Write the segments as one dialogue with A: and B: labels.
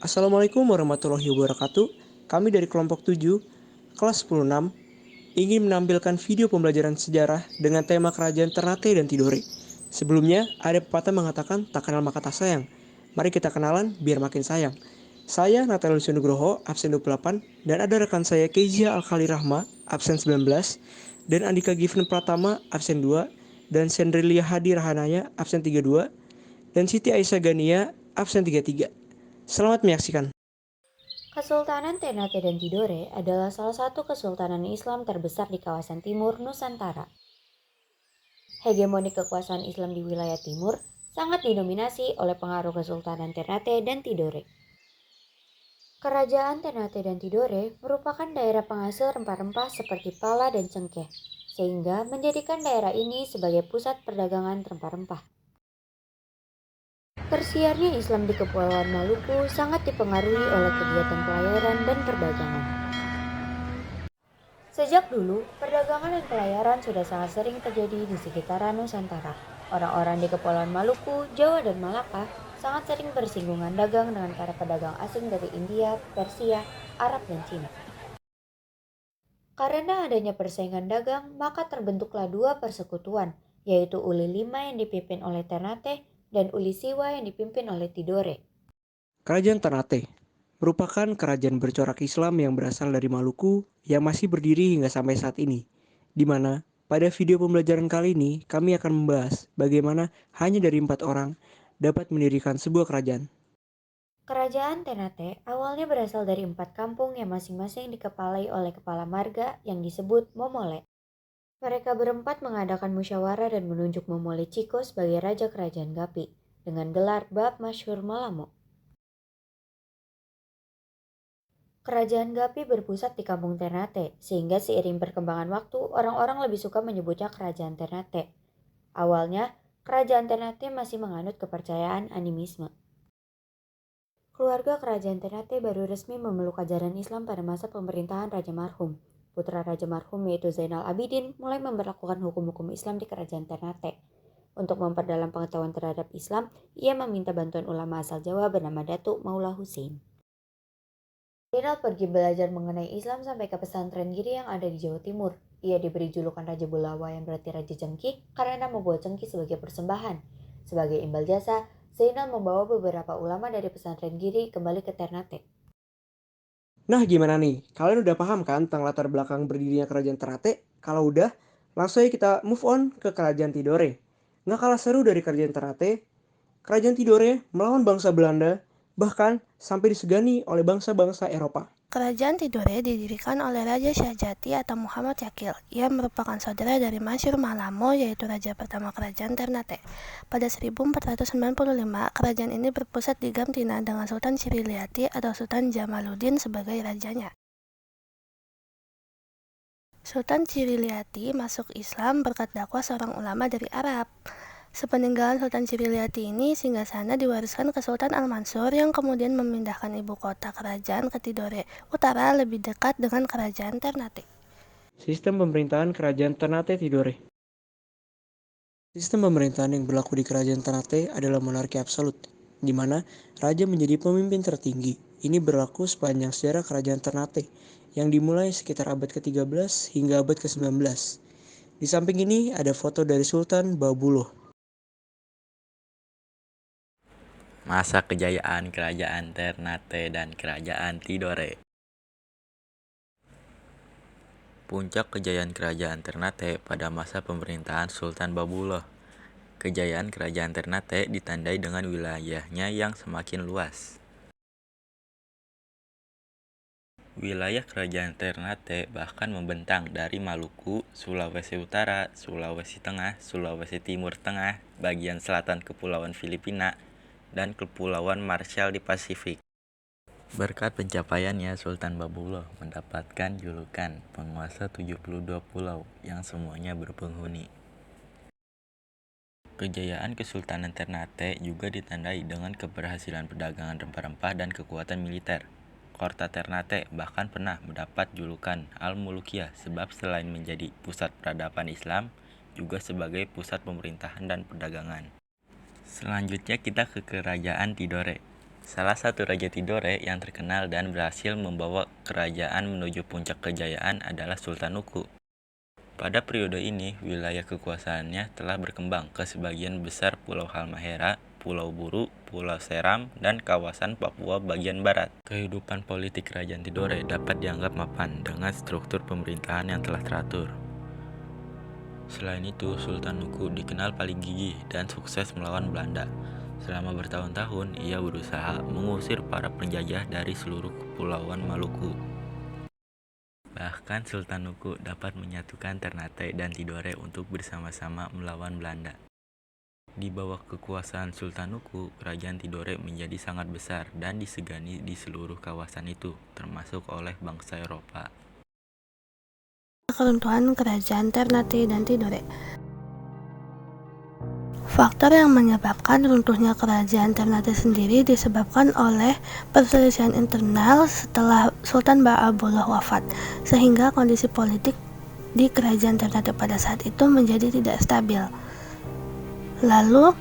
A: Assalamualaikum warahmatullahi wabarakatuh. Kami dari kelompok 7, kelas 106, ingin menampilkan video pembelajaran sejarah dengan tema kerajaan Ternate dan Tidore. Sebelumnya, ada pepatah mengatakan tak kenal maka tak sayang. Mari kita kenalan biar makin sayang. Saya Natalius Nugroho, absen 28, dan ada rekan saya Kezia Alkali Rahma, absen 19, dan Andika Given Pratama, absen 2, dan Sendrilia Hadi Rahanaya, absen 32, dan Siti Aisyah Gania, absen 33. Selamat menyaksikan.
B: Kesultanan Ternate dan Tidore adalah salah satu kesultanan Islam terbesar di kawasan timur Nusantara. Hegemoni kekuasaan Islam di wilayah timur sangat didominasi oleh pengaruh Kesultanan Ternate dan Tidore. Kerajaan Ternate dan Tidore merupakan daerah penghasil rempah-rempah seperti pala dan cengkeh, sehingga menjadikan daerah ini sebagai pusat perdagangan rempah-rempah. Tersiarnya Islam di Kepulauan Maluku sangat dipengaruhi oleh kegiatan pelayaran dan perdagangan. Sejak dulu, perdagangan dan pelayaran sudah sangat sering terjadi di sekitaran Nusantara. Orang-orang di Kepulauan Maluku, Jawa, dan Malaka sangat sering bersinggungan dagang dengan para pedagang asing dari India, Persia, Arab, dan Cina. Karena adanya persaingan dagang, maka terbentuklah dua persekutuan, yaitu Uli Lima yang dipimpin oleh Ternate dan Uli Siwa yang dipimpin oleh Tidore.
A: Kerajaan Ternate merupakan kerajaan bercorak Islam yang berasal dari Maluku yang masih berdiri hingga sampai saat ini. Di mana pada video pembelajaran kali ini kami akan membahas bagaimana hanya dari 4 orang dapat mendirikan sebuah kerajaan.
B: Kerajaan Ternate awalnya berasal dari 4 kampung yang masing-masing dikepalai oleh kepala marga yang disebut Momole. Mereka berempat mengadakan musyawarah dan menunjuk Momole Chiko sebagai raja kerajaan Gapi dengan gelar Bab Masyhur Malamo. Kerajaan Gapi berpusat di kampung Ternate, sehingga seiring perkembangan waktu, orang-orang lebih suka menyebutnya Kerajaan Ternate. Awalnya, Kerajaan Ternate masih menganut kepercayaan animisme. Keluarga Kerajaan Ternate baru resmi memeluk ajaran Islam pada masa pemerintahan Raja Marhum. Putra Raja Marhum yaitu Zainal Abidin mulai memberlakukan hukum-hukum Islam di Kerajaan Ternate. Untuk memperdalam pengetahuan terhadap Islam, ia meminta bantuan ulama asal Jawa bernama Datuk Maula Husein. Zainal pergi belajar mengenai Islam sampai ke pesantren Giri yang ada di Jawa Timur. Ia diberi julukan Raja Bulawa yang berarti Raja Cengki karena membawa cengki sebagai persembahan. Sebagai imbal jasa, Zainal membawa beberapa ulama dari pesantren Giri kembali ke Ternate.
A: Nah gimana nih? Kalian udah paham kan tentang latar belakang berdirinya kerajaan Ternate? Kalau udah, langsung aja kita move on ke kerajaan Tidore. Nggak kalah seru dari kerajaan Ternate, kerajaan Tidore melawan bangsa Belanda, bahkan sampai disegani oleh bangsa-bangsa Eropa.
C: Kerajaan Tidore didirikan oleh Raja Syahjati atau Muhammad Yakil. Ia merupakan saudara dari Masyhur Malamo, yaitu raja pertama kerajaan Ternate. Pada 1495, kerajaan ini berpusat di Gamtina dengan Sultan Ciriliati atau Sultan Jamaluddin sebagai rajanya. Sultan Ciriliati masuk Islam berkat dakwah seorang ulama dari Arab. Sepeninggalan Sultan Ciriliati ini, singgasana diwariskan ke Sultan Al-Mansur yang kemudian memindahkan ibu kota kerajaan ke Tidore Utara lebih dekat dengan kerajaan Ternate.
A: Sistem pemerintahan kerajaan Ternate Tidore. Sistem pemerintahan yang berlaku di kerajaan Ternate adalah monarki absolut, di mana raja menjadi pemimpin tertinggi. Ini berlaku sepanjang sejarah kerajaan Ternate, yang dimulai sekitar abad ke-13 hingga abad ke-19. Di samping ini ada foto dari Sultan Babuloh.
D: Masa kejayaan Kerajaan Ternate dan Kerajaan Tidore. Puncak kejayaan Kerajaan Ternate pada masa pemerintahan Sultan Babuloh. Kejayaan Kerajaan Ternate ditandai dengan wilayahnya yang semakin luas. Wilayah Kerajaan Ternate bahkan membentang dari Maluku, Sulawesi Utara, Sulawesi Tengah, Sulawesi Timur Tengah, bagian selatan Kepulauan Filipina, dan Kepulauan Marshall di Pasifik. Berkat pencapaiannya, Sultan Babuloh mendapatkan julukan penguasa 72 pulau yang semuanya berpenghuni. Kejayaan Kesultanan Ternate juga ditandai dengan keberhasilan perdagangan rempah-rempah dan kekuatan militer. Kota Ternate bahkan pernah mendapat julukan Al-Mulukiyah sebab selain menjadi pusat peradaban Islam, juga sebagai pusat pemerintahan dan perdagangan. Selanjutnya kita ke Kerajaan Tidore. Salah satu Raja Tidore yang terkenal dan berhasil membawa kerajaan menuju puncak kejayaan adalah Sultan Nuku. Pada periode ini, wilayah kekuasaannya telah berkembang ke sebagian besar Pulau Halmahera, Pulau Buru, Pulau Seram, dan kawasan Papua bagian barat. Kehidupan politik Kerajaan Tidore dapat dianggap mapan dengan struktur pemerintahan yang telah teratur. Selain itu, Sultan Nuku dikenal paling gigih dan sukses melawan Belanda. Selama bertahun-tahun, ia berusaha mengusir para penjajah dari seluruh kepulauan Maluku. Bahkan Sultan Nuku dapat menyatukan Ternate dan Tidore untuk bersama-sama melawan Belanda. Di bawah kekuasaan Sultan Nuku, Kerajaan Tidore menjadi sangat besar dan disegani di seluruh kawasan itu, termasuk oleh bangsa Eropa.
C: Keruntuhan Kerajaan Ternate dan Tidore. Faktor yang menyebabkan runtuhnya Kerajaan Ternate sendiri disebabkan oleh perselisihan internal setelah Sultan Ba'abullah wafat, sehingga kondisi politik di Kerajaan Ternate pada saat itu menjadi tidak stabil. Lalu,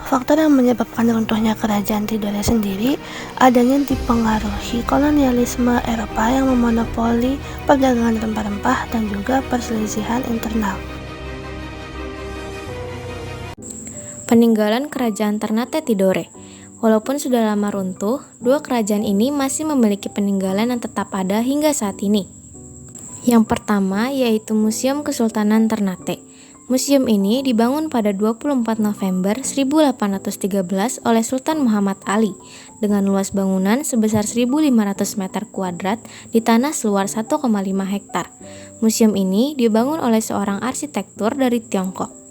C: faktor yang menyebabkan runtuhnya Kerajaan Tidore sendiri adanya dipengaruhi kolonialisme Eropa yang memonopoli perdagangan rempah-rempah dan juga perselisihan internal.
E: Peninggalan Kerajaan Ternate Tidore. Walaupun sudah lama runtuh, dua kerajaan ini masih memiliki peninggalan yang tetap ada hingga saat ini. Yang pertama yaitu Museum Kesultanan Ternate. Museum ini dibangun pada 24 November 1813 oleh Sultan Muhammad Ali dengan luas bangunan sebesar 1.500 meter kuadrat di tanah seluas 1,5 hektar. Museum ini dibangun oleh seorang arsitektur dari Tiongkok.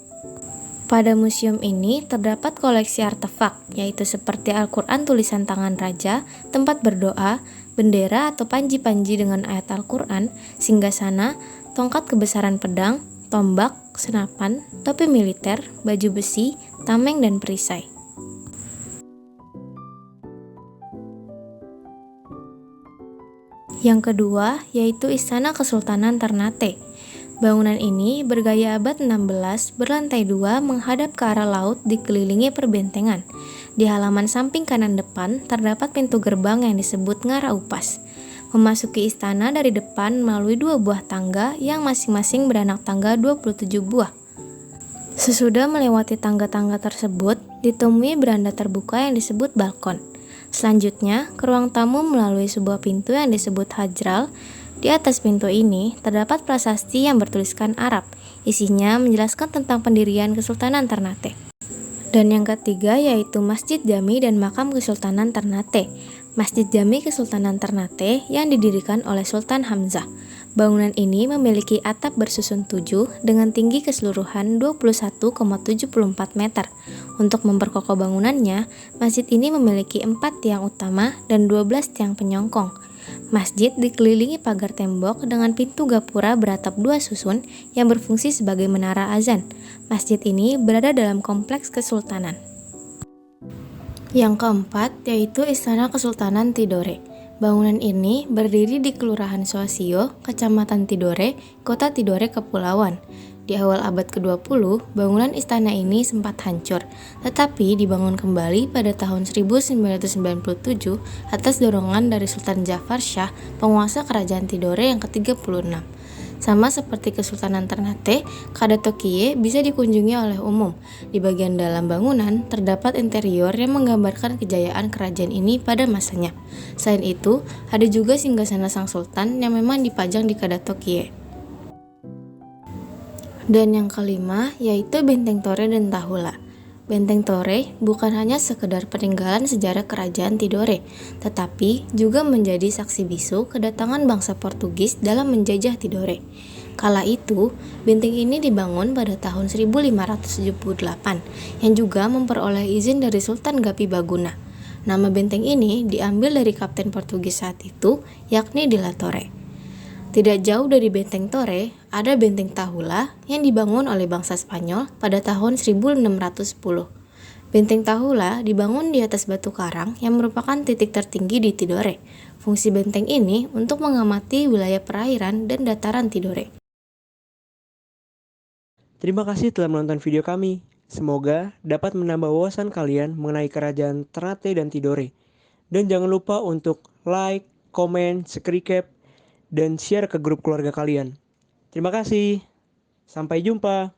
E: Pada museum ini terdapat koleksi artefak, yaitu seperti Al-Quran tulisan tangan raja, tempat berdoa, bendera atau panji-panji dengan ayat Al-Quran, singgasana, tongkat kebesaran pedang, tombak, senapan, topi militer, baju besi, tameng, dan perisai. Yang kedua yaitu Istana Kesultanan Ternate. Bangunan ini bergaya abad 16, berlantai 2 menghadap ke arah laut dikelilingi perbentengan. Di halaman samping kanan depan terdapat pintu gerbang yang disebut Ngara Upas. Memasuki istana dari depan melalui 2 buah tangga yang masing-masing beranak tangga 27 buah. Sesudah melewati tangga-tangga tersebut, ditemui beranda terbuka yang disebut balkon. Selanjutnya, ke ruang tamu melalui sebuah pintu yang disebut Hajral. Di atas pintu ini terdapat prasasti yang bertuliskan Arab. Isinya menjelaskan tentang pendirian Kesultanan Ternate. Dan yang ketiga yaitu Masjid Jami dan Makam Kesultanan Ternate. Masjid Jami Kesultanan Ternate yang didirikan oleh Sultan Hamzah. Bangunan ini memiliki atap bersusun 7 dengan tinggi keseluruhan 21,74 meter. Untuk memperkokoh bangunannya, masjid ini memiliki 4 tiang utama dan 12 tiang penyongkong. Masjid dikelilingi pagar tembok dengan pintu gapura beratap 2 susun yang berfungsi sebagai menara azan. Masjid ini berada dalam kompleks kesultanan. Yang keempat yaitu Istana Kesultanan Tidore. Bangunan ini berdiri di Kelurahan Suasio, Kecamatan Tidore, Kota Tidore, Kepulauan. Di awal abad ke-20, bangunan istana ini sempat hancur, tetapi dibangun kembali pada tahun 1997 atas dorongan dari Sultan Jafar Shah, penguasa Kerajaan Tidore yang ke-36. Sama seperti Kesultanan Ternate, Kadato Kie bisa dikunjungi oleh umum. Di bagian dalam bangunan terdapat interior yang menggambarkan kejayaan kerajaan ini pada masanya. Selain itu, ada juga singgasana Sang Sultan yang memang dipajang di Kadato Kie. Dan yang kelima yaitu Benteng Tore dan Tahula. Benteng Tore bukan hanya sekedar peninggalan sejarah Kerajaan Tidore, tetapi juga menjadi saksi bisu kedatangan bangsa Portugis dalam menjajah Tidore. Kala itu, benteng ini dibangun pada tahun 1578 yang juga memperoleh izin dari Sultan Gapi Baguna. Nama benteng ini diambil dari kapten Portugis saat itu, yakni De la Torre. Tidak jauh dari Benteng Tore, ada Benteng Tahula yang dibangun oleh bangsa Spanyol pada tahun 1610. Benteng Tahula dibangun di atas batu karang yang merupakan titik tertinggi di Tidore. Fungsi benteng ini untuk mengamati wilayah perairan dan dataran Tidore.
A: Terima kasih telah menonton video kami. Semoga dapat menambah wawasan kalian mengenai Kerajaan Ternate dan Tidore. Dan jangan lupa untuk like, komen, screencap, dan share ke grup keluarga kalian. Terima kasih. Sampai jumpa.